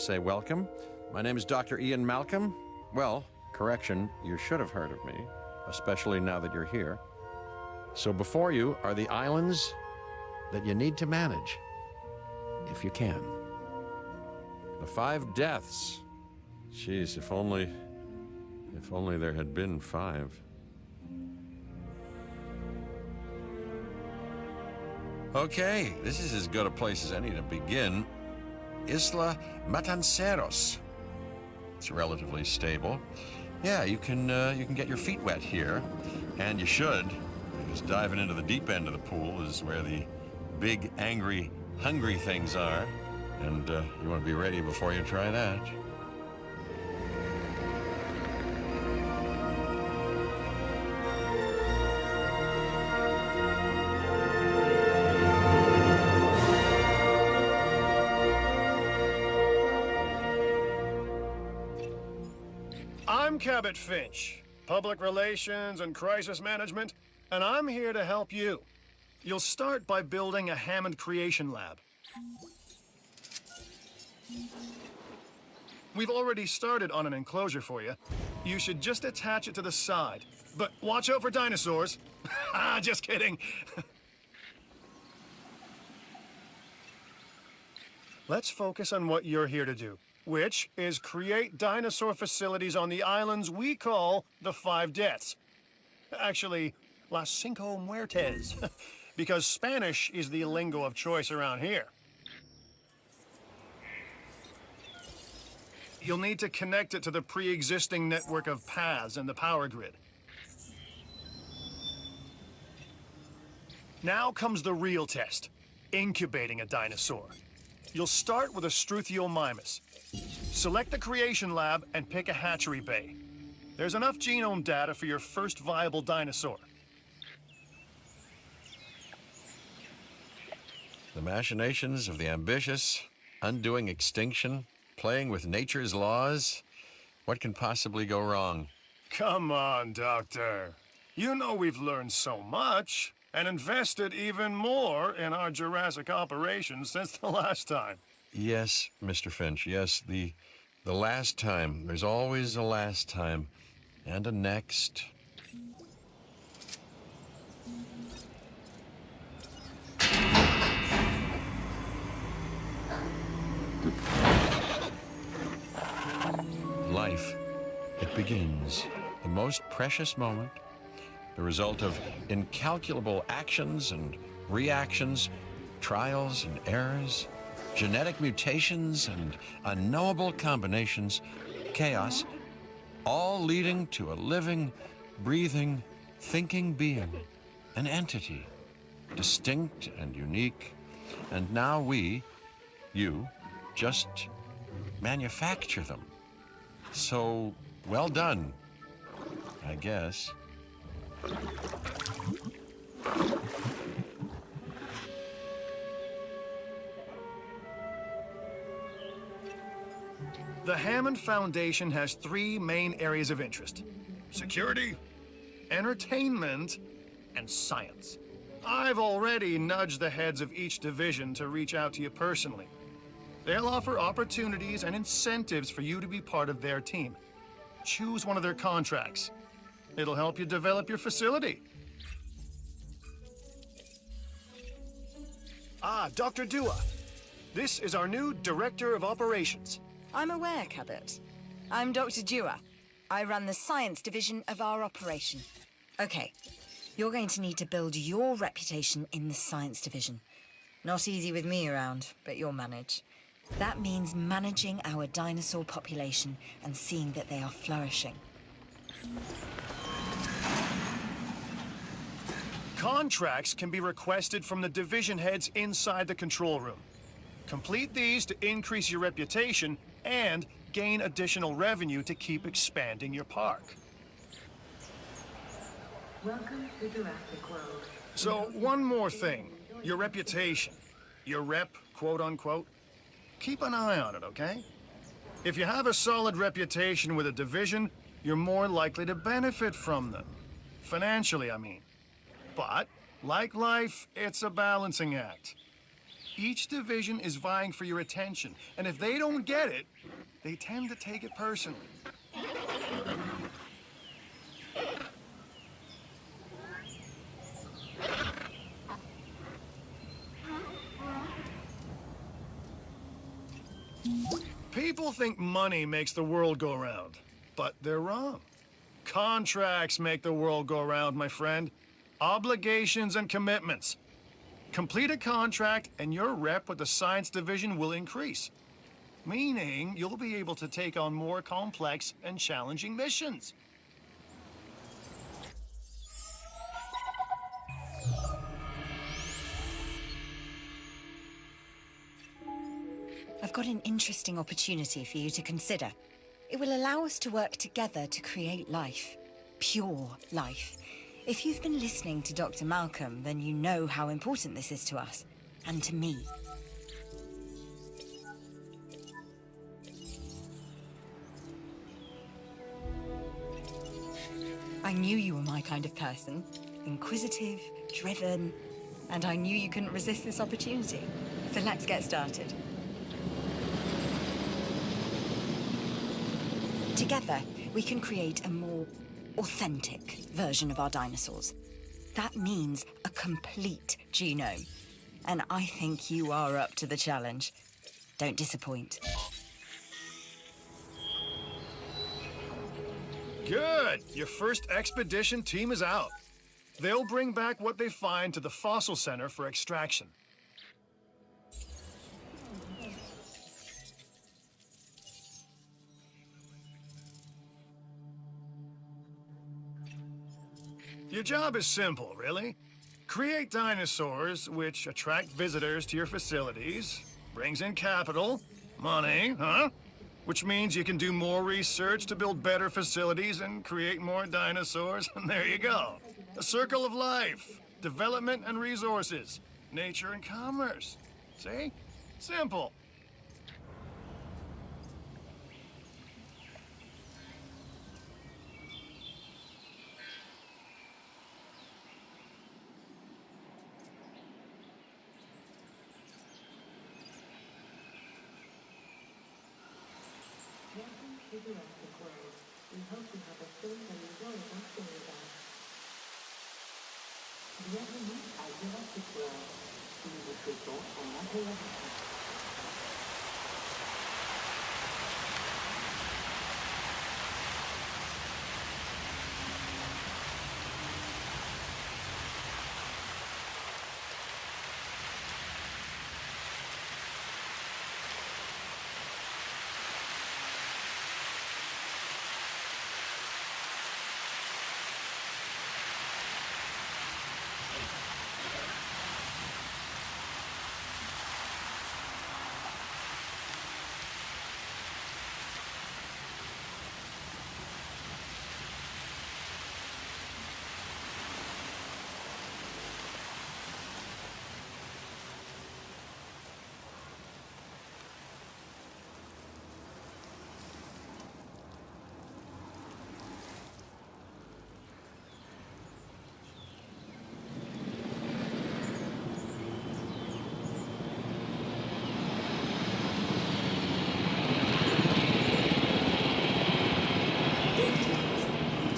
say welcome. My name is Dr. Ian Malcolm. Well, correction, you should have heard of me, especially now that you're here. So before you are the islands that you need to manage, if you can. The 5 deaths. Jeez, if only there had been 5. Okay, this is as good a place as any to begin. Isla Matanceros. It's relatively stable. Yeah, you can get your feet wet here, and you should, because diving into the deep end of the pool is where the big, angry, hungry things are, and you want to be ready before you try that. I'm Cabot Finch, Public Relations and Crisis Management, and I'm here to help you. You'll start by building a Hammond Creation Lab. We've already started on an enclosure for you. You should just attach it to the side. But watch out for dinosaurs. Just kidding. Let's focus on what you're here to do, which is create dinosaur facilities on the islands we call the 5 Deaths. Actually, Las Cinco Muertes, because Spanish is the lingo of choice around here. You'll need to connect it to the pre-existing network of paths and the power grid. Now comes the real test, incubating a dinosaur. You'll start with a Struthiomimus. Select the creation lab and pick a hatchery bay. There's enough genome data for your first viable dinosaur. The machinations of the ambitious, undoing extinction, playing with nature's laws. What can possibly go wrong? Come on, Doctor. You know we've learned so much and invested even more in our Jurassic operations since the last time. Yes, Mr. Finch, yes, the last time. There's always a last time. And a next. Life, it begins. The most precious moment, the result of incalculable actions and reactions, trials and errors, genetic mutations and unknowable combinations, chaos, all leading to a living, breathing, thinking being, an entity, distinct and unique. And now we, you, just manufacture them. So, well done, I guess. The Hammond Foundation has 3 main areas of interest: security, entertainment, and science. I've already nudged the heads of each division to reach out to you personally. They'll offer opportunities and incentives for you to be part of their team. Choose one of their contracts. It'll help you develop your facility. Dr. Dua. This is our new Director of Operations. I'm aware, Cabot. I'm Dr. Dua. I run the science division of our operation. Okay, you're going to need to build your reputation in the science division. Not easy with me around, but you'll manage. That means managing our dinosaur population and seeing that they are flourishing. Contracts can be requested from the division heads inside the control room. Complete these to increase your reputation and gain additional revenue to keep expanding your park. Welcome to Jurassic World. So, one more thing. Your reputation. Your rep, quote unquote. Keep an eye on it, okay? If you have a solid reputation with a division, you're more likely to benefit from them. Financially, I mean. But, like life, it's a balancing act. Each division is vying for your attention, and if they don't get it, they tend to take it personally. People think money makes the world go round, but they're wrong. Contracts make the world go round, my friend. Obligations and commitments. Complete a contract and your rep with the science division will increase. Meaning you'll be able to take on more complex and challenging missions. I've got an interesting opportunity for you to consider. It will allow us to work together to create life. Pure life. If you've been listening to Dr. Malcolm, then you know how important this is to us. And to me. I knew you were my kind of person. Inquisitive, driven, and I knew you couldn't resist this opportunity. So let's get started. Together, we can create a more authentic version of our dinosaurs. That means a complete genome. And I think you are up to the challenge. Don't disappoint. Good! Your first expedition team is out. They'll bring back what they find to the fossil center for extraction. Your job is simple, really. Create dinosaurs which attract visitors to your facilities, brings in capital, money, which means you can do more research to build better facilities and create more dinosaurs, and there you go. A circle of life, development and resources, nature and commerce. See? Simple. Welcome to Jurassic World. We hope you have a safe and enjoyable stay with us. Bienvenue à Jurassic World. Nous vous souhaitons un agréable voyage.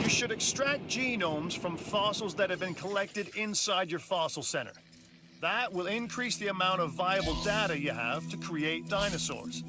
You should extract genomes from fossils that have been collected inside your fossil center. That will increase the amount of viable data you have to create dinosaurs.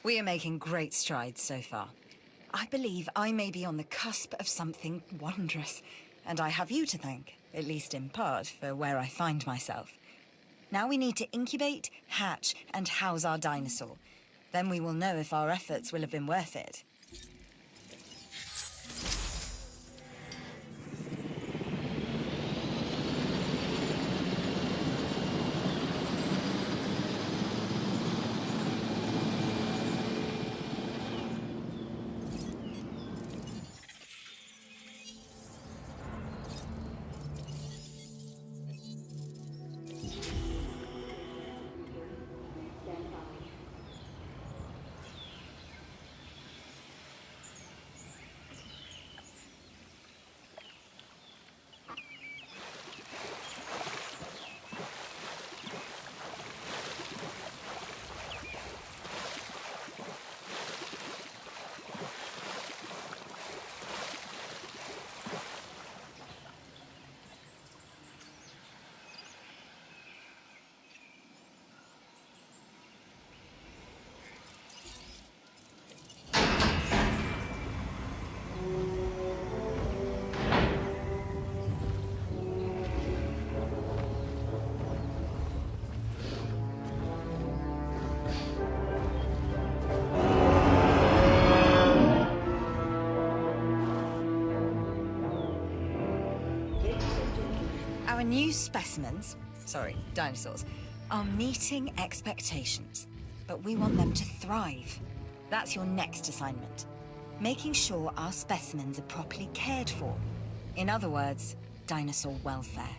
We are making great strides so far. I believe I may be on the cusp of something wondrous, and I have you to thank, at least in part, for where I find myself. Now we need to incubate, hatch, and house our dinosaur. Then we will know if our efforts will have been worth it. Our new specimens, dinosaurs, are meeting expectations, but we want them to thrive. That's your next assignment. Making sure our specimens are properly cared for. In other words, dinosaur welfare.